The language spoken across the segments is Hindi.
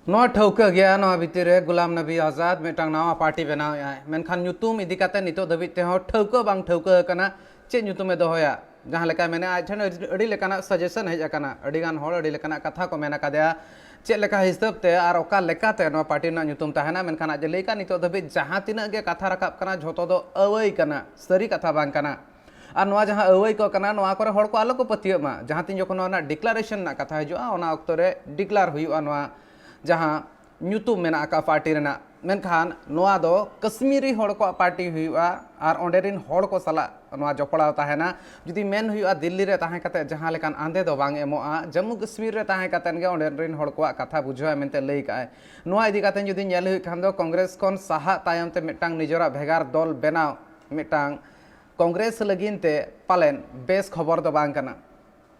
ठौका गया भितर गुलाम नबी आजाद मिटांग नवा पार्टी बनाव मेनखान नुतुम इदी काते नितो दबित ते ठौका बांग ठौका कना चे नुतुमे दोहया जहां लेका मेने आज ठन अडी लेकाना सजेशन हेज अकाना अडी गान होड़ अडी लेकाना कथा को मेना कादया चे लेका हिसाब ते आर ओका लेकाते नवा पार्टी ना नुतुम ताहेना मेनखान आज लेका नितो दबित जहां तिना गे कथा रकाब कना झोतो दो अवई कना सरी कथा बांग कना और नवा जहां अवई को कना नवा करे होड़ को आलो को पतियो मा जहां तिन जखन ना डिक्लारेशन ना कथा हिजुआ ओना ऑक्टो रे डिक्लार हुयुआ नवा जहां नुतुम मेना का पार्टी रेना मेनखान नवा दो कश्मीरी होड़ को पार्टी हुआ और ओंडेरिन होड़ को सला नवा जपड़ाव ताहेना जुदी मेन हुआ दिल्ली रे ताहे कते जहां लेकान आंदे दो बांग एमोआ जम्मू कश्मीर रे ताहे कतेन गे ओंडेरिन होड़ को कथा बुझवा मेनते लई काय नवा इदी कते जुदी नेल हुई खान दो कांग्रेस कोन साहा तायम ते मिटांग निजरा भेगार दल बनाव मिटांग कांग्रेस लगिन ते पालेन बेस खबर दो बांग कना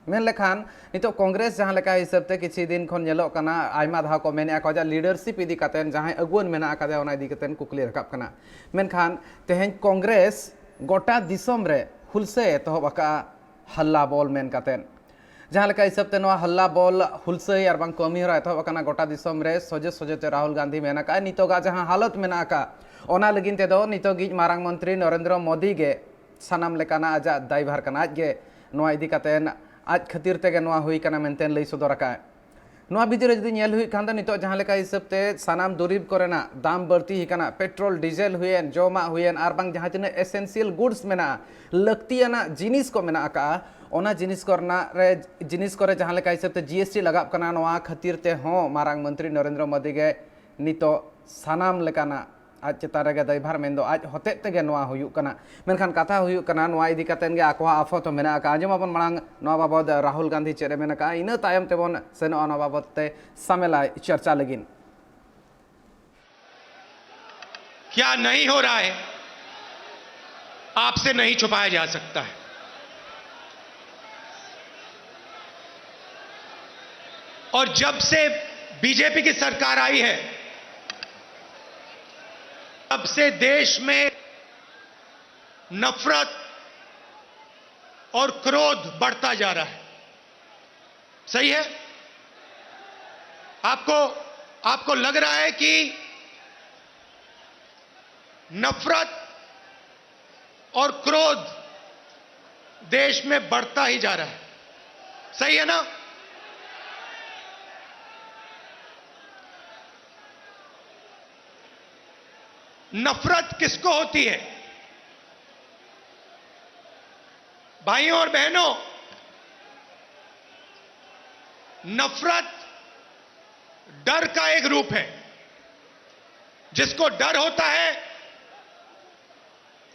मेन लेखान नितो कांग्रेस जहां लेका हिसाब ते किछि दिन खन नेलो कना आयमा धा को मेने को जा लीडरशिप इदी कातेन जहां अगुन मेना का ओना इदी कातेन कुकली रकाब कना मेनखान तेहेन कांग्रेस गोटा दिसम रे हुलसे तो बका हल्ला बोल मेन कातेन जहां लेका हिसाब ते नवा हल्ला बोल हुलसे यार बांग कमी हरा तो बका गोटा दिसम रे सोजे सोजे ते राहुल गांधी मेना का नितो गा जहां हालत मेना का ओना लगिन ते दो नितो गी मारांग मंत्री नरेंद्र मोदी गे सनाम लेकाना आजा दायभार कना आज गे नवा इदी कातेन आज खातिर तेगे नवा हुई कना मेनतेन लई सदर का नवा बिदिरे जदि नेल हुई खान नितो जहां लेका हिसाब ते सानाम दुरीब कोरेना दाम बढ़ती ही कना पेट्रोल डीजल हुएन जोमा हुएन आर बांग जहां तिना एसेंशियल गुड्स मेना लक्तियाना जिनिस को मेना का ओना जिनिस करना रे जिनिस करे जहां लेका हिसाब ते जीएसटी लगाब कना नवा खातिर ते हो मारांग मंत्री नरेंद्र मोदी गे नितो सानाम लेकाना आज चेतारे गे दायभार मेन दो आज होते तेगे नवा हुयुक कना मेनखान कथा हुयुक कना नवा इदी कातेन गे आकोहा आफत मेना का आजम अपन मांग नवा बाबद राहुल गांधी चेरे मेना का इन तायम तेबन सेनो नवा बाबद ते समेला चर्चा लगिन क्या नहीं हो रहा है आपसे नहीं छुपाया जा सकता है। और जब से बीजेपी की सरकार आई है तब से देश में नफरत और क्रोध बढ़ता जा रहा है। सही है? आपको लग रहा है कि नफरत और क्रोध देश में बढ़ता ही जा रहा है। सही है ना? नफरत किसको होती है? भाइयों और बहनों, नफरत डर का एक रूप है। जिसको डर होता है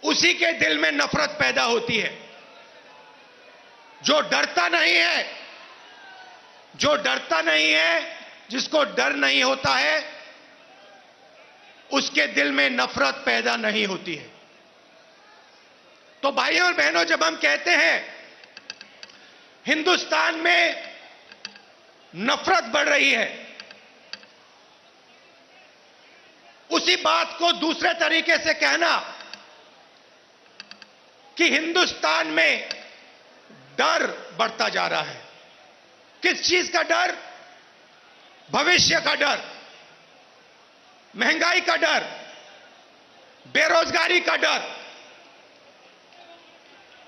उसी के दिल में नफरत पैदा होती है। जो डरता नहीं है, जिसको डर नहीं होता है, उसके दिल में नफरत पैदा नहीं होती है। तो भाइयों और बहनों, जब हम कहते हैं हिंदुस्तान में नफरत बढ़ रही है, उसी बात को दूसरे तरीके से कहना कि हिंदुस्तान में डर बढ़ता जा रहा है। किस चीज का डर? भविष्य का डर, महंगाई का डर, बेरोजगारी का डर,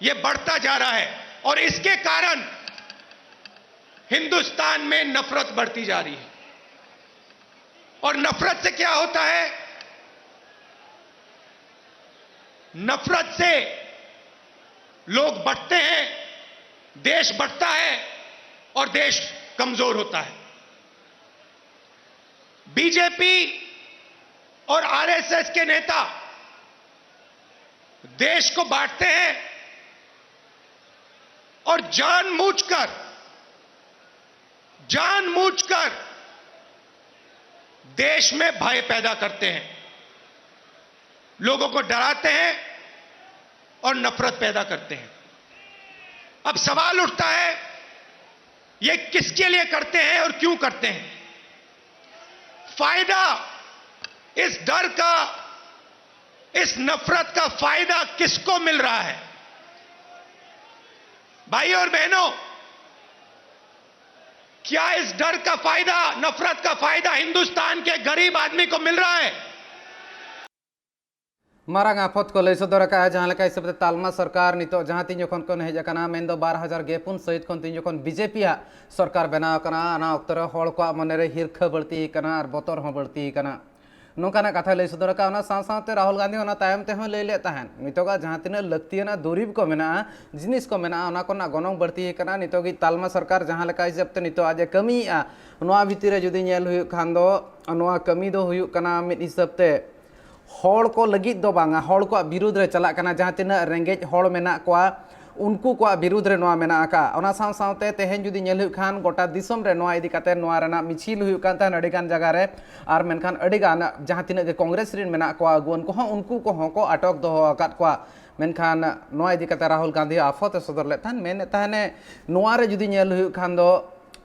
यह बढ़ता जा रहा है। और इसके कारण हिंदुस्तान में नफरत बढ़ती जा रही है। और नफरत से क्या होता है? नफरत से लोग बढ़ते हैं, देश बढ़ता है और देश कमजोर होता है। बीजेपी और आरएसएस के नेता देश को बांटते हैं और जानबूझकर देश में भय पैदा करते हैं, लोगों को डराते हैं और नफरत पैदा करते हैं। अब सवाल उठता है, ये किसके लिए करते हैं और क्यों करते हैं? फायदा इस डर का, इस नफरत का फायदा किसको मिल रहा है? भाइयों और बहनों, क्या इस डर का फायदा, नफरत का फायदा हिंदुस्तान के गरीब आदमी को मिल रहा है। मारांग आफत को लय सदर का जहां लेका हिसाब ते तालमा सरकार नितो जहां तीन जखन कोन हेज कना मेन दो 2000 सहित कोन तीन जखन बीजेपी सरकार बनाव कना ना अक्तर हड़ को मने रे हिरखा बढ़ती कना और बतर हो बढ़ती कना नोकाना कथा लय सदर का ना साथ राहुल गांधी ओना तायम ते हो लय ले तहन नितोगा जहां तीन लक्तियाना दुरीब को मेना जिनिस को मेना ओना कोना गनोंग बढ़ती कना नितोगी तालमा सरकार जहां लेका हिसाब ते नितो आज कमी नोआ भितरे जुदी नेल हुयु खान दो नोआ कमी दो हुयु कना मिद हिसाब ते हड़ को लगित दो बांगा हड़ को विरुद्ध रे चला कना जहां तीन रेंगेज हड़ मेना कोआ उनको को विरुद्ध रे नोआ मेना का ओना साथे तेहेन जुदी नेल हुयु खान गोटा दिसम रे नोआ इदी काते नोआ रेना मिछिल हुयु कान तान अडिगान जगह रे आर मेनखान अडिगान जहां तीन गे कांग्रेस रिन मेना कोआ अगुवन को उनको को अटक दो अकात कोआ मेनखान नोआ इदी काते राहुल गांधी आफत सदर ले थान मेने ताने नोआ रे जुदी नेल हुयु खान दो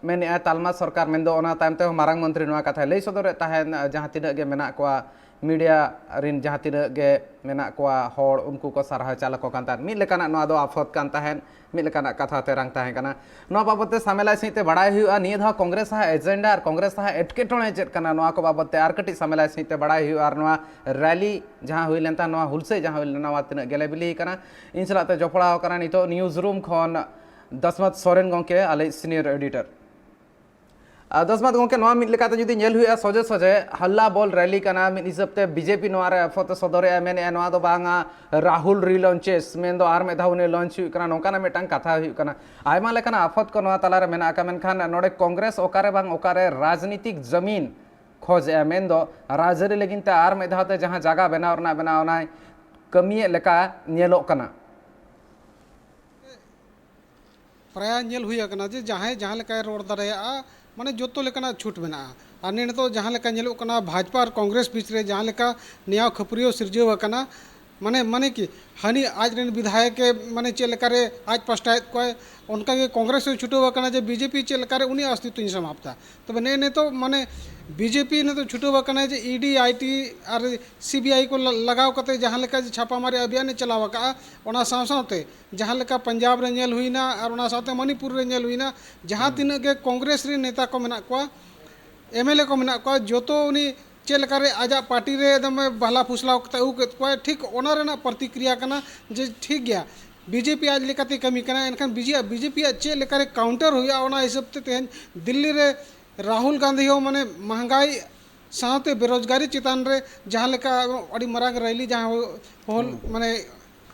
मेने तालमा सरकार मेन दो ओना तायम ते मारांग मंत्री नोआ कथा लय सदर ताहेन जहां तीन गे मेना कोआ मीडिया रिन जहां तीन गे मेना कोआ हड़ उनको को सारहा चालको कान तान मिद लेकाना नोआ दो आफत कान ताहेन मिद लेकाना कथा ते रंग ताहें काना नोआ बाबते सामेला सहित बड़ाई हुआ निय धा कांग्रेस एजेंडा और कांग्रेस एटकेटोणे चेद काना नोआ को बाबते आर कटी सामेला सहित बड़ाई हुआ और नोआ रैली जहां हुई लेनता नोआ हुलसे जहां हुई लेना वा तीन गेले बिली काना इन सलाते जपड़ाव काना नितो न्यूज रूम खन दसमत सोरेन गंके आले सीनियर एडिटर दसमत गंके नोआ मिद लेकाते जुदी नेल हुआ सजे सजे हल्ला बोल रैली काना मिद हिसाब ते बीजेपी नोआ रे फत सदरे मेने नोआ दो बांगा राहुल रिलॉन्चेस मेन दो आर मेधाव ने लॉन्च हुई काना नोकाना मेटांग कथा हुई काना आयमा लेकाना आफत को नोआ तलारे मेना का मेनखान नोडे कांग्रेस ओकारे बांग ओकारे राजनीतिक जमीन खोज मेन दो राजरी लेकिन ते आर मेधाव ते जहां जगह बनाव रना बनाव ना कमिये लेका नेलो काना प्राय नेल हुई काना जे जहां जहां लेका रोड दरेया माने जोतो लेकाना छूट मेना और ने तो जहां लेका नेलो काना भाजपा और कांग्रेस बीच रे जहां लेका न्याय खपरियो सिरजेव काना माने माने कि हानि आज रेन विधायक के माने चे लेका रे आज पस्टायत को उनका के कांग्रेस से छूटो काना जे बीजेपी चे लेका रे उनी अस्तित्व इन समाप्ता तबे ने तो माने बीजेपी ने तो छूटो काना जे ईडी आईटी और सीबीआई को लगाव कते जहां लेका छापामारी अभियान चलाव का ओना साथे जहां लेका पंजाब रे नेल हुईना और ओना साथे मणिपुर रे नेल हुईना जहां तीन के कांग्रेस रे नेता को मेना को एमएलए को मेना को जोतो उनी चेलकारे आजा पार्टी रे एकदम बहला फुसला को ठीक ओना रेना प्रतिक्रिया कना जे ठीक गया बीजेपी आज लेकाते कमी कना एनखान बीजेपी चे लेकारे काउंटर हुआ ओना हिसाब ते तेहन दिल्ली रे राहुल गांधी हो माने महंगाई साथे बेरोजगारी चितान रे जहां लेका अड़ी मरांग रैली जहां होल माने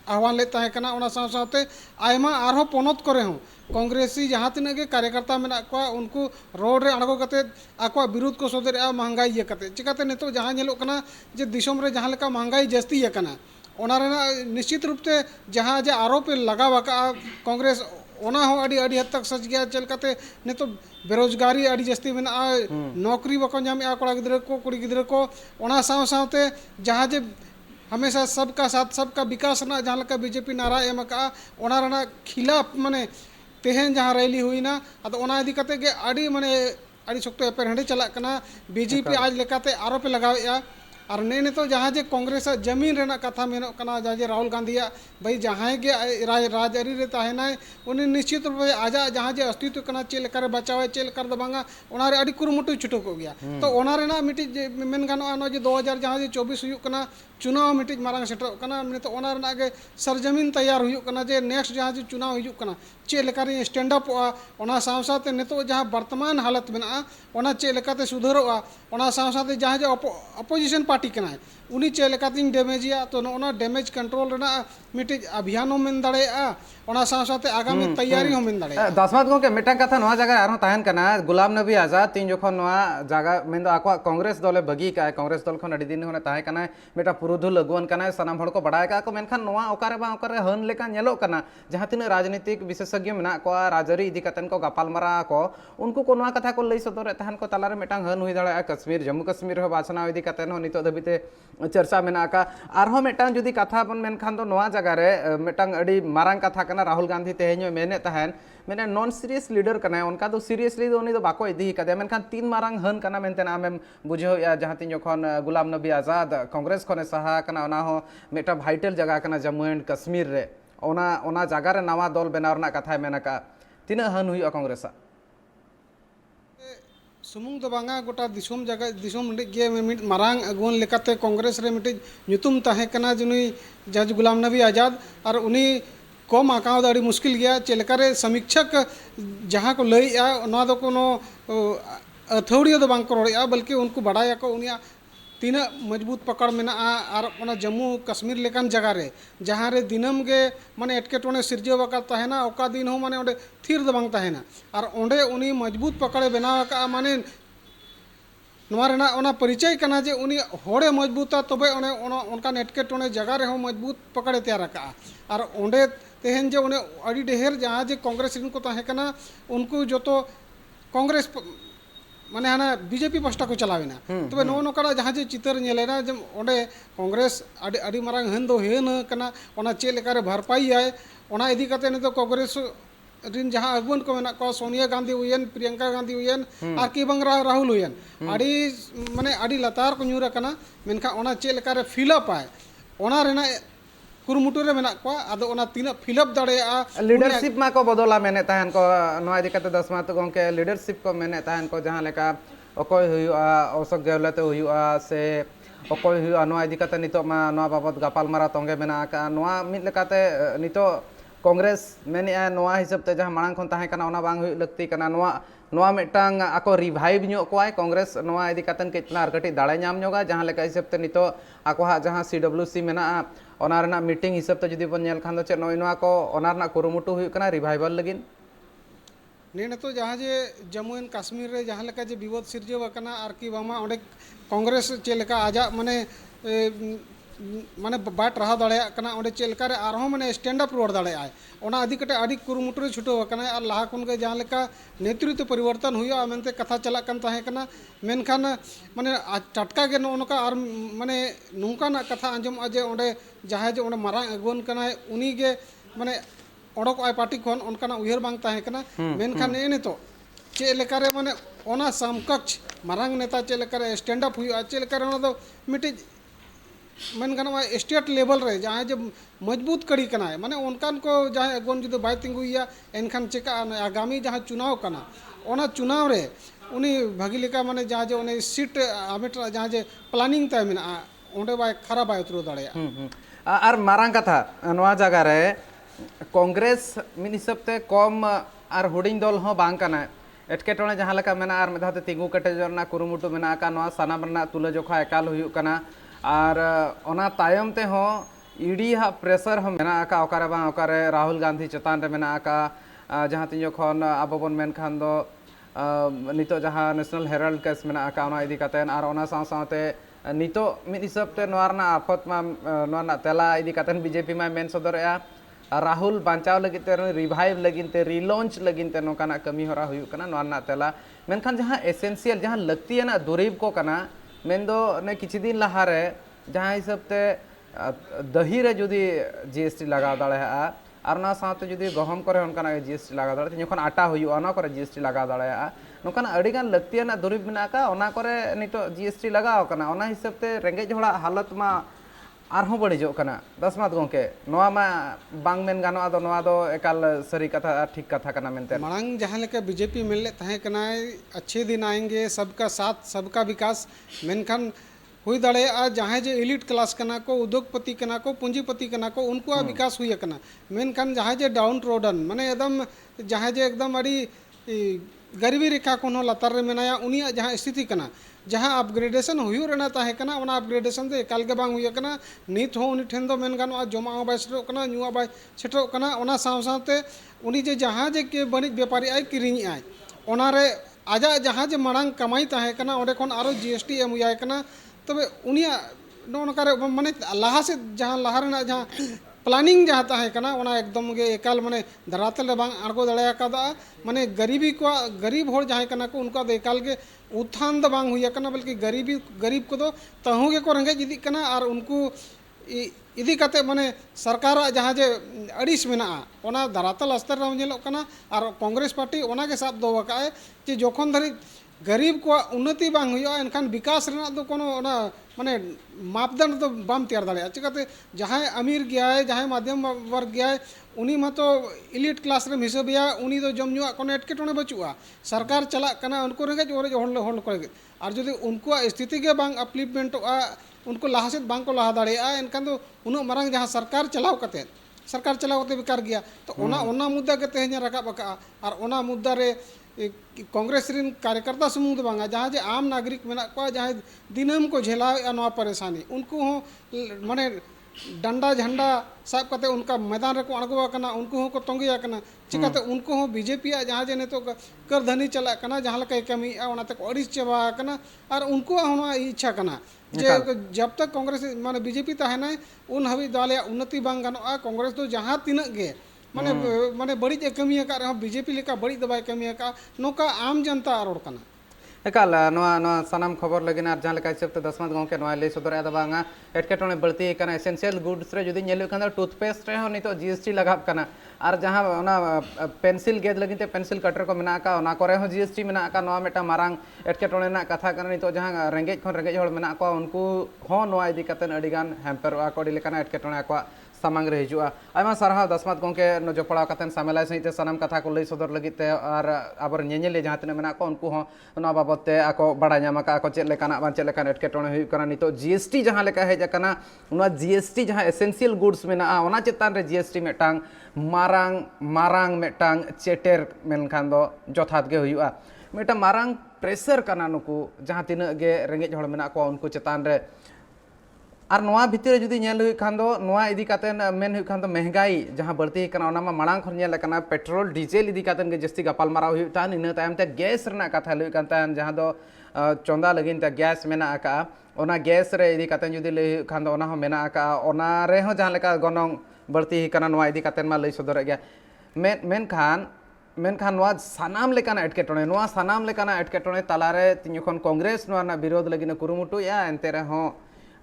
आह्वान लेता है कना ओना साथे आयमा आरो पोनत करे हो कांग्रेसी जहां तीन के कार्यकर्ता मेना को उनको रोड रे अड़गो कते आको विरोध को सदर महंगाई ये कते चिकाते नितो जहां नेलो कना जे दिसोम रे जहां लेका महंगाई जस्ती ये कना ओना रेना निश्चित रूप से जहां जे आरोप लगावा का कांग्रेस ओना हो अड़ी अड़ी हद तक सच गया चल कते नितो बेरोजगारी अड़ी जस्ती मेना नौकरी बको नामे कोड़ा गिद्र को कुड़ी गिद्र को ओना साथे जहां जे हमेशा सबका साथ सबका विकास ना जहां लेका बीजेपी नारा एम का ओना रेना खिलाफ माने तेहन जहां रैली हुई ना अद ओना इदी कते के आड़ी माने आड़ी शक्तो एपर हंडे चला कना बीजेपी आज लेकाते आरोप लगावेया और ने तो जहां जे कांग्रेस जमीन रेना कथा मेनो कना जहां जे राहुल गांधी भाई जहां के राजआरी रे ताहेना उनी निश्चित रूप से आजा जहां जे अस्तित्व कना चेल कर बचावे चेल कर दबांगा ओना रे आड़ी कुरुमुटु छुटो को गया तो ओना रेना मिटी मेन गानो आनो जे 2000 जहां जे 24 हुयु कना चुनाव मिटी मारंग सेटर कना ने तो ओना रेना के सरजमीन तैयार हुयु कना जे नेक्स्ट जहां जे चुनाव हुयु कना चे लेकर स्टैंड अप ओना साथे ने तो जहां वर्तमान हालत मेना ओना चे लेकाते सुधरोआ ओना साथे जहां जे अपोजिशन पार्टी कना उनी चे लेकातिन डैमेजिया तो ओना डैमेज कंट्रोल रेना मिटी अभियान हो मेन दाड़ेया ओना साथे आगामी तैयारी हो मेन दाड़ेया दसमत गंके मेटा कथा नोआ जगह आरो ताहन कना गुलाम नबी आजाद तीन जखन नोआ जगह मेन दो आको कांग्रेस दले बगी का कांग्रेस दल खन अडी दिन होने ताहे कना मेटा पुरुधुल लगवन कना सनाम हड़ को बड़ाय का को मेनखान नोआ ओकारे बा ओकारे हन लेका नेलो कना जहां तीन राजनीतिक विशेषज्ञ मेना को राजरी इदी कतन को गपालमारा को उनको को नोआ कथा को लई सदर तहन को तलारे मेटांग हन हुई दाड़ा कश्मीर जम्मू कश्मीर हो बाचना इदी कतन हो नितो दबिते चर्चा मेना का आरो मेटांग जुदी कथा बन मेनखान दो नोआ जगह रे मेटांग अडी मारांग कथा कना राहुल गांधी तेहेño मेने तहन मेने नॉन सीरियस लीडर कना उनका तो सीरियसली दो उनी दो बाको इदी कदे मेनखान तीन मारांग हन कना मेनते आमेम बुझो या जहां तीन जखन गुलाम नबी आजाद कांग्रेस खने सहा कना ओना हो मेटा वाइटल जगह कना जम्मू एंड कश्मीर रे ओना जगह रे नवा दल बनाव रना कथा मेना का तीना हन हुई कांग्रेस सुमुंग दो बांगा गोटा दिसोम जगह दिसोम गे मिट मारांग अगुवन लेकाते कांग्रेस रे मिट nyutum ताहे कना जुनी जज गुलाम नबी आजाद और उनी कम आकाव दा मुश्किल गया चेलकारे समीक्षक जहाँ को लैया ना दो कोनो अथौड़िया दो बांग को रोड़िया बल्कि उनको बढ़ाया को उनिया तीन मजबूत पकड़ में और जम्मू कश्मीर लेकान जगह रे जहाँ रे दिनम गे माने एटकेटोने सिरजे वकाता है ना ओका दिन हो माने ओंडे थीर दो बांग ताहे ना और ओंडे उनी मजबूत पकड़े बनाव का माने नवा रेना ओना परिचय कना जे उनी होड़े मजबूता तबे ओने उनका एटकेटोने जगह रे हो मजबूत पकड़े तैयार का और ओंडे तेहन जे उन्हें अड़ी ढेर जहाँ जे कांग्रेस को ताहे कना उनको जो तो कांग्रेस माने हाना बीजेपी पास्टा को चलावेना तबे नो नोकरा जहाँ जे चितर नेलेना जे ओंडे कांग्रेस अड़ी अड़ी मारांग हेन दो हेन कना ओना चे लेकारे भरपाई आए ओना इदी कते ने तो कांग्रेस रिन जहाँ अगुवन को मेना को सोनिया गांधी हुयन प्रियंका गांधी हुयन आर की बंग राहुल हुयन अड़ी माने अड़ी लतार को न्यूरा कना मेनखा ओना चे लेकारे फिलअप आए ओना रेना कुरुमुटुरे मेना को आदो ओना तीन फिलअप दाड़ेया लीडरशिप मा को बदला मेने तहन को नवा इदी कते दसमात गोंके लीडरशिप को मेने तहन को जहाँ लेका अकोय हुयुआ अशोक गेवलाते हुयुआ से अकोय हुयुआ नवा इदी कते नितो मा नवा बाबत गापाल मारा तोंगे मेना का नवा मिद लेकाते नितो कांग्रेस मेने नवा हिसाब ते जहाँ मांग खन ताहे कना ओना बांग हुय लगती कना नवा नवा मिटांग आको रिवाइव न्यो कोय कांग्रेस नवा इदी कतन केतना कटी दाड़े नाम न्योगा जहाँ लेका हिसाब ते नितो आको हा जहाँ CWC मेना ओना रेना मीटिंग हिसाब ते जुदी बन नेल खान दो चे नोय नवा को ओना रेना कुरुमुटु हुय कना रिवाइवल लगिन ने तो जहाँ जे जम्मू एंड कश्मीर रे जहाँ लेका जे विवाद सिरजे वकना आर की बामा ओंडे कांग्रेस चे लेका आजा माने माने बाट रहा दाड़े कना ओंडे चे लेका रे आरहो माने स्टैंड अप रोड दाड़े आय ओना अधिक कटे अड़ी कुरुमुटु रे छुटो वकना और लाहा कुन के जहाँ लेका नेतृत्व परिवर्तन हुआ मेनते कथा चला कन ताहे कना मेनखान माने टटका के नोनका और माने नुका ना कथा आंजम अजे ओंडे जहाँ जे ओंडे मारांग अगुवन कना उनी के माने ओडक आय पार्टी खन उनका उयर बांग ताहे कना मेनखान ने तो चे लेका रे माने ओना समकक्ष मारांग नेता चे लेका रे स्टैंड अप हुआ चे लेका रे ओना दो मिटे मन गाना स्टेट लेवल रे जहाँ जे मजबूत कड़ी कना है माने उनकान को जहाँ अगुन जुदे बाय तिंगुया एनखान चेका आगामी जहाँ चुनाव कना ओना चुनाव रे उनी भागी लेका माने जहाँ जे उन्हें सीट आमेट जहाँ जे प्लानिंग ताय मेना ओंडे बाय खराब आय उतरो दाड़े और मारांग कथा नवा जगह रे कांग्रेस मिन हिसाब ते कम और हुडिंग दल हो बांग कना एटकेटोने जहाँ लेका मेना और मेधाते तिंगु कटेजरना कुरुमुटु मेना का नवा सानाम रना तुलाजोखा एकाल हुयुक कना और ओना तायम ते हो ईडी हा प्रेशर हो मेना का ओकारे बा ओकारे राहुल गांधी चेतान रे मेना का जहाँ तीन जखन आबो बन मेन खान दो नितो जहाँ नेशनल हेराल्ड केस मेना का ओना इदी कातेन और ओना साव सावते नितो मिद हिसाब ते नोआ रना आफत मा नोआ ना तेला इदी कातेन बीजेपी मा मेन सदरया राहुल बांचाव लगिन ते रिवाइव लगिन ते रिलॉन्च लगिन ते नोकाना कमी होरा हुयुक कना नोआ ना तेला मेनखान जहाँ एसेंशियल जहाँ लगती है ना दुरीब को कना मेन्दो ने किछि दिन लहारे जहाँ हिसाब ते दही रे जुदी GST लगा दाड़े और ना साथ जुदी गहम करे उनका GST लगा दाड़े जखन आटा हुयुआ ना करे GST लगा दाड़े नोकान अड़ीगान लगती ना दुरीब मेना का ओना करे नितो GST लगाव कना ओना हिसाब ते रेंगेज होड़ा हालत मा आरहों बड़ीजो कना दसमात गोंके नोआ मा बांग मेन गानो आदो नोआ दो एकाल सरी कथा ठीक कथा कना मेनते मांग जहाँ लेका बीजेपी मिलले ताहे कना अच्छे दिन आएंगे सबका साथ सबका विकास मेनखान हुई दाड़े जहाँ जे एलिट क्लास कना को उद्योगपति कना को पूंजीपति कना को उनको विकास हुई कना मेनखान जहाँ जे डाउन रोडन माने एकदम जहाँ जे एकदम अड़ी गरीबी रेखा को लतार रे मेनाया उनिया जहाँ स्थिति कना जहाँ अपग्रेडेशन हुई रेना ताहे कना ओना अपग्रेडेशन दे एकाल के बांग हुई कना नित हो उनी ठेन दो मेन गानो जमा बाय सेटो कना न्युआ बाय सेटो कना ओना साव सावते उनी जे जहाँ जे के बणिज व्यापारी आय किरिኝ आय ओना रे आजा जहाँ जे मांग कमाई ताहे कना ओडे खन आरो GST एम हुई कना तबे उनिया नोनकारे माने लाहा से जहाँ लाहा रेना जहाँ प्लानिंग जहाँ ताहे कना ओना एकदम गे एकाल माने धरातल रे बांग आड़गो दाड़े कादा माने गरीबी को गरीब होड़ जहाँ कना को उनका एकाल के उत्थान द बांग हुई कना बल्कि गरीब को दो तहु के को रेंगेज इदी कना और उनको इदी कते माने सरकार जहाँ जे अड़ीस मेना ओना धरातल स्तर रे नेलो कना और कांग्रेस पार्टी ओना के साथ दो वकाए जे जोखन धरी गरीब को उन्नति बांग हुआ एनखान विकास रेना दो कोनो ओना माने मापदंड तो बाम तैयार दाड़े चिकाते जहां अमीर गया है जहां मध्यम वर्ग गया है उनी मतो इलिट क्लास रे हिसाबिया उनी दो जम नुआ कोनो एटकेटोने बचुआ सरकार चला कना उनको रेंगे ओरे होल को और जदि उनको स्थिति के बांग अपलिपमेंट उनको लाहासेत बांग को लाहा दाड़ेया एनखान दो उनो मारंग जहां सरकार चलाव कते बेकार गया तो ओना मुद्दा के तेहन रकाब का और ओना मुद्दा रे कांग्रेस रिन कार्यकर्ता समूह बांगा जहाँ जे आम नागरिक मेना को जहाँ दिनम को झेला नवा परेशानी उनको हो माने डंडा झंडा साब कते उनका मैदान रको अड़गवा कना उनको हो को तोंगिया कना चिकाते उनको हो बीजेपी जहाँ जे ने तो करधनी चला कना जहाँ लका कमी ओनाते को अड़िस चबा कना और उनको होना इच्छा कना जे जब तक कांग्रेस माने बीजेपी तहना उन हबी दाले उन्नति बांग गनोआ कांग्रेस तो जहाँ तिनक गे माने माने बड़ी कमी का बीजेपी लेका बड़ी दबाई कमी का नौका आम जनता रोड कना एकाल सानाम खबर लगे जहाँ लेका हिसाब से दसमत गौके लय सदर बांगा एटकेटोने बढ़ती एसेंशियल गुड्स रे जुदी नेल टूथपेस्ट रे नितो जीएसटी लगाव कना और जहाँ पेंसिल गेद लगी पेंसिल कटर को मेना का ओना करे हो जीएसटी मेना का नवा मेटा मारांग एटकेटोने ना कथा कना नितो जहाँ रेंगेज खन रेंगेज हड़ मेना को उनको हो नवा इदी कतन अडिगान हेम्पर को लेकाना एटकेटोने को सामांग रे हिजुआ आयमा सारहा दसमत गौके जपड़ा कतन सामेलाय सहित सानाम कथा को लय सदर लगित और आबर नेनेले जहाँ तिना मेना को उनको हो ना बाबते आको बड़ा नाम का को चेक लेकाना बान चेक लेकान एटकेटोने हुई कना नितो जीएसटी जहाँ लेका हेज कना उना जीएसटी जहाँ एसेंशियल गुड्स मेना ओना चेतान रे जीएसटी मेटांग मारांग मेटांग चेटेर मेनखान दो जथात गे हुआ मेटा मारांग प्रेशर कना नुकु जहाँ तिना गे रेंगेज हड़ मेना को उनको चेतान रे और नवा भितर जुदी नेल हुई खान दो नवा इदी कातेन मेन हुई खान दो महंगाई जहाँ बढ़ती कना ओना मा मांग खन नेल कना पेट्रोल डीजल इदी कातेन गे जस्ती गपाल माराव हुई तान इन तायम ते गैस रना कथा लुई कान तान जहाँ दो चंदा लगिन ते गैस मेना आका ओना गैस रे इदी कातेन जुदी लई खान दो ओना हो मेना आका ओना रे हो जहाँ लेका गनोंग बढ़ती कना नवा इदी कातेन मा लई सदर गया मेनखान नवा सानाम लेकाना एटकेटोने नवा सानाम लेकाना एटकेटोने तालारे तिनखन कांग्रेस नवा ना विरोध लगिन कुरुमुटु या एनते रे हो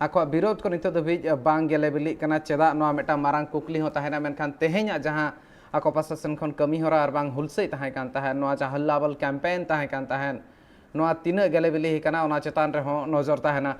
आको विरोध को नितो दबिज बांग गेले बिली कना चेदा नवा मेटा मारांग कुकली हो ताहेना मेनखान तेहेኛ जहाँ आको प्रशासन खन कमी होरा और बांग हुलसै ताहे कान ताहे नवा जा हल्लाबल कैंपेन ताहे कान ताहे नवा तीना गेले बिली कना ओना चेतान रे हो नजर ताहेना